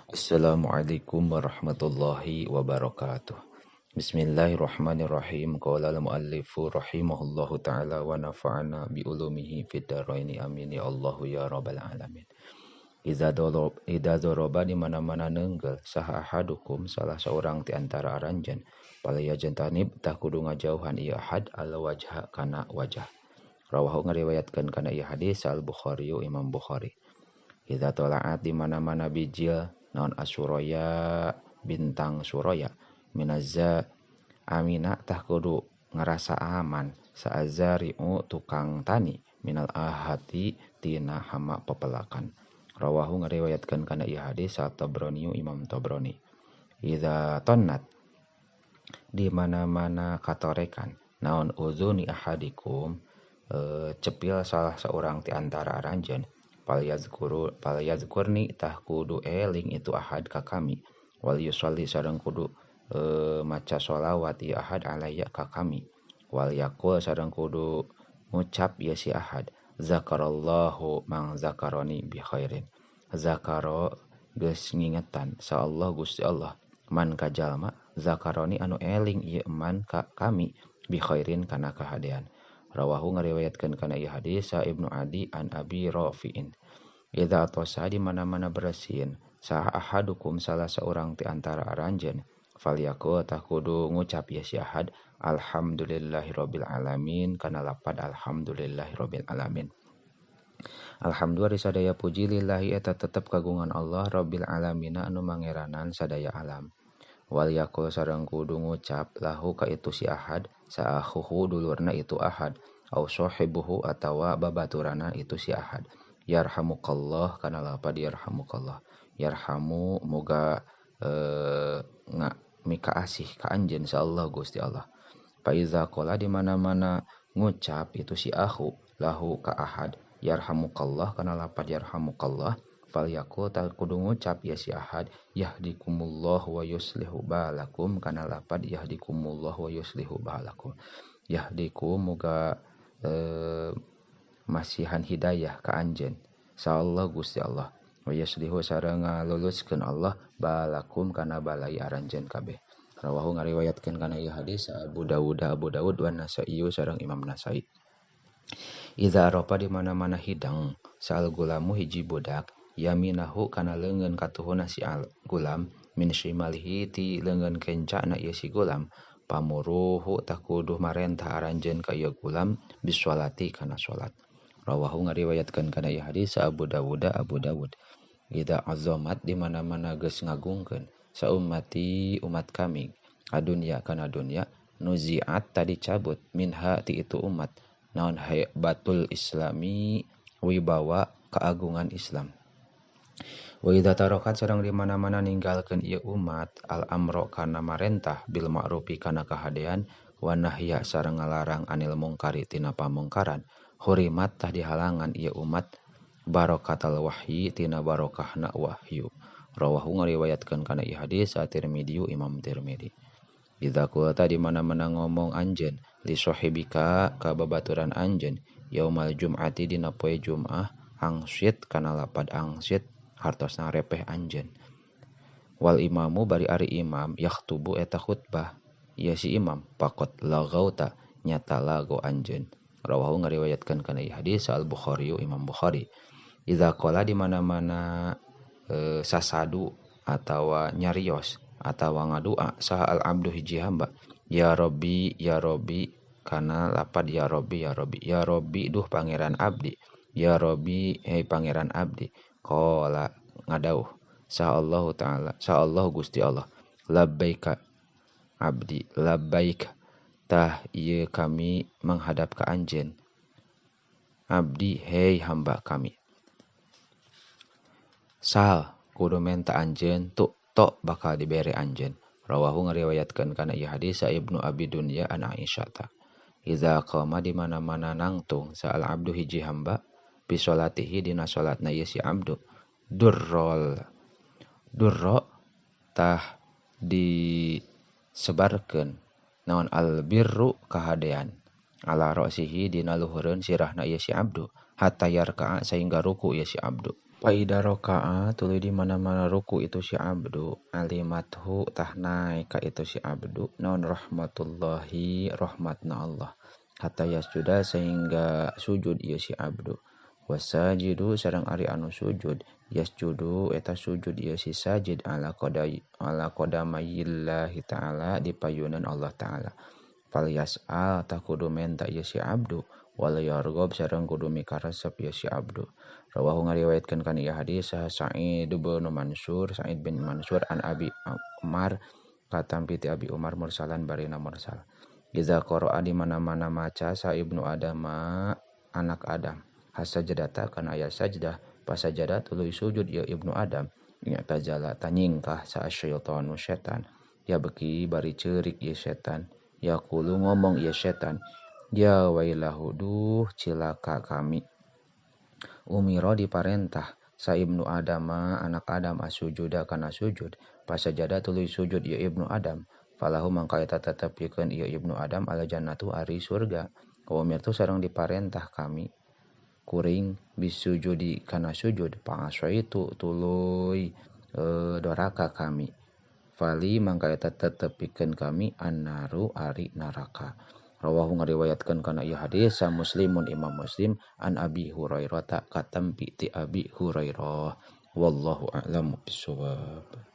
Assalamualaikum warahmatullahi wabarakatuh. Bismillahirrahmanirrahim. Qala al-muallifu rahimahullahu ta'ala wa nafa'ana bi ulumihi fid dharaini amin ya Allah ya rabbal alamin. Idza daraba di mana-mana neunggel saha ahadukum salah seorang di antara aranjeun palaya jantanib tah kudu ngajauhan ieu ahad al wajha kana wajah. Rawahu ngariwayatkeun kana ieu hadis al-Bukhari Imam Bukhari. Idza tala'at di mana-mana bijil naon asuraya bintang suraya minazza amina tah kudu ngerasa aman saazari'u tukang tani minal ahati tina hama pepelakan. Rawahu ngariwayatkeun kana ieu hadis at-Tabrani Imam Tabrani. Idza tonnat di mana-mana katorekan naon uzuni ahadikum cepil salah seorang ti antara aranjeun Palyazkurni tah kudu eling itu ahad ka kami wal yusolli sareng kudu maca sholawat ieu ahad alaya ka kami wal yaqul sareng kudu ngucap ieu si ahad zakarallahu mang zakaroni bi khairin. Zakaro geus ngingetan sa Allah Gusti Allah man ka jalma zakaroni anu eling ieu man ka kami bi khairin kana kahadean. Rawahu ngariwayatkeun kana ieu hadis sa Ibnu Adi an Abi Rafi'in. Idza tosa di mana-mana bersin sa ahadukum salah seorang ti antara aranjeun falyaqul tah kudu ngucap ieu si ahad alhamdulillahirabbil alamin kana lapad alhamdulillahirabbil alamin. Alhamdulillah sadaya puji lillahi eta tetep kagungan Allah rabbil alamin anu mangeranan sadaya alam. Wal yaqul sareng kudu ngucap lahu ka itu si ahad sa akhuhu dulurna itu ahad au sahibuhu atawa babaturana itu si ahad. Yarhamukallah kana lapad yarhamukallah. Yarhamu moga mika asih ka anjeun insyaallah Gusti Allah. Fa iza qala di mana-mana ngucap itu si akhu lahu ka ahad yarhamukallah kana lapad yarhamukallah fal yaqul ta kudu ngucap ya si ahad yahdikumullah wa yuslihu balakum kana lapad yahdikumullah wa yuslihu balakum. Yahdikum moga masihan hidayah ka anjeun insyaallah Gusti Allah wa yuslihu sareng ngaluluskeun Allah balakum kana balai aranjeun kabeh. Rawahu ngariwayatkeun kana ieu hadis Abu Dawud wa Nasa'i sareng Imam Nasa'i. Idza ropa di mana-mana hidang sal gulamu hiji budak yaminahu kana leungeun katuhuna si al gulam min shimalihi ti leungeun kencana ieu si gulam pamuruhu tah kudu marentah aranjeun ka ieu gulam bisolati kana salat. Rawahu ngariwayatkeun kana ieu hadis Abu Dawud. Idza azamat di mana-mana geus ngagungkeun sa ummati umat kami adunya kana dunya nuziat tadi cabut minha ti itu umat naon haibatul islami wibawa keagungan Islam. Wa idza tarakat sareng di mana-mana ninggalkeun ieu umat al amro kana marentah bil ma'rufi kana kahadean wa nahya sareng ngalarang anil mungkari tina pamungkaran hurimat tah dihalangan ieu umat barakatal wahyi tina barokahna wahyu. Rawahu ngariwayatkeun kana ieu hadis at-Tirmidzi Imam Tirmidzi. Idza qulta di mana-mana ngomong anjeun li sahibika ka babaturan anjeun yaumal jum'ati dina poe Jumat angsit kana lapad angsit hartosna repeh anjeun. Wal imamu bari ari imam yaktubu eta khutbah ieu si imam faqat lagauta nyata lago anjeun. Rawahu ngariwayatkeun kana ieu hadis al-Bukhari Imam Bukhari. Idza qala di mana-mana sasadu atawa nyarios atawa ngadua saha al abdu hiji hamba ya Rabbi kana lapad ya Rabbi duh pangeran abdi ya Rabbi hei pangeran abdi qala ngadauh sa Allah Gusti Allah labbaika abdi labbaik tah ieu kami menghadap ka anjeun abdi hei hamba kami sal kudu menta anjeun tok bakal dibere anjeun. Rawahu ngariwayatkeun kana ieu hadis sa Ibnu Abi Dunya an Aisyah ta. Idza qama di mana-mana nangtung sa al abdu hiji hamba bi sholatihi dina salatna ieu si abdu durro tah disebarkeun naon al birru kahadean ala ra'sihi dina luhureun sirahna ieu si abdu hatta yarka'a sehingga ruku ieu si abdu. Faida roka'a tuluy di mana-mana ruku itu si abdu alimathu tah naik ka itu si abdu naon rahmatullahi rahmatna Allah hatta yasjuda sehingga sujud ieu si abdu wasajidu sareng ari anu sujud yasjudu eta sujud ieu si sajid ala qadamayillahi ta'ala di payunan Allah ta'ala fal yas'al tah kudu menta ieu si abdu wal yarghab sareng kudu mikaresep ieu si abdu rawahu ngariwayatkeun kana ieu hadis Sa'id bin Mansur an Abi Umar katampi ti Abi Umar mursalan barina mursal iza qara'a di mana-mana maca sa ibnu Adam anak Adam hasajadata kana aya sajdah pasajadah tuluy sujud ya ibnu Adam nya tajala tanyingkah sa syaitanu setan ya beki bari ceurik ieu setan ya kulu ngomong ieu setan ya wailahu duh cilaka kami umiro diparentah sa ibnu Adam anak Adam asujuda kana sujud pasajada tuluy sujud ya ibnu Adam falahu mangka eta tetep pikeun ieu ibnu Adam ala jannatu ari surga wa umirtu sareng diparentah kami kuring bisujudi kana sujud pangaswa itu tuluy doraka kami fali mangka eta tetep pikeun kami annaru ari neraka rawahu ngariwayatkeun kana ieu hadis sa Muslimun Imam Muslim an Abi Hurairah katampi ti Abi Hurairah wallahu a'lam bishawab.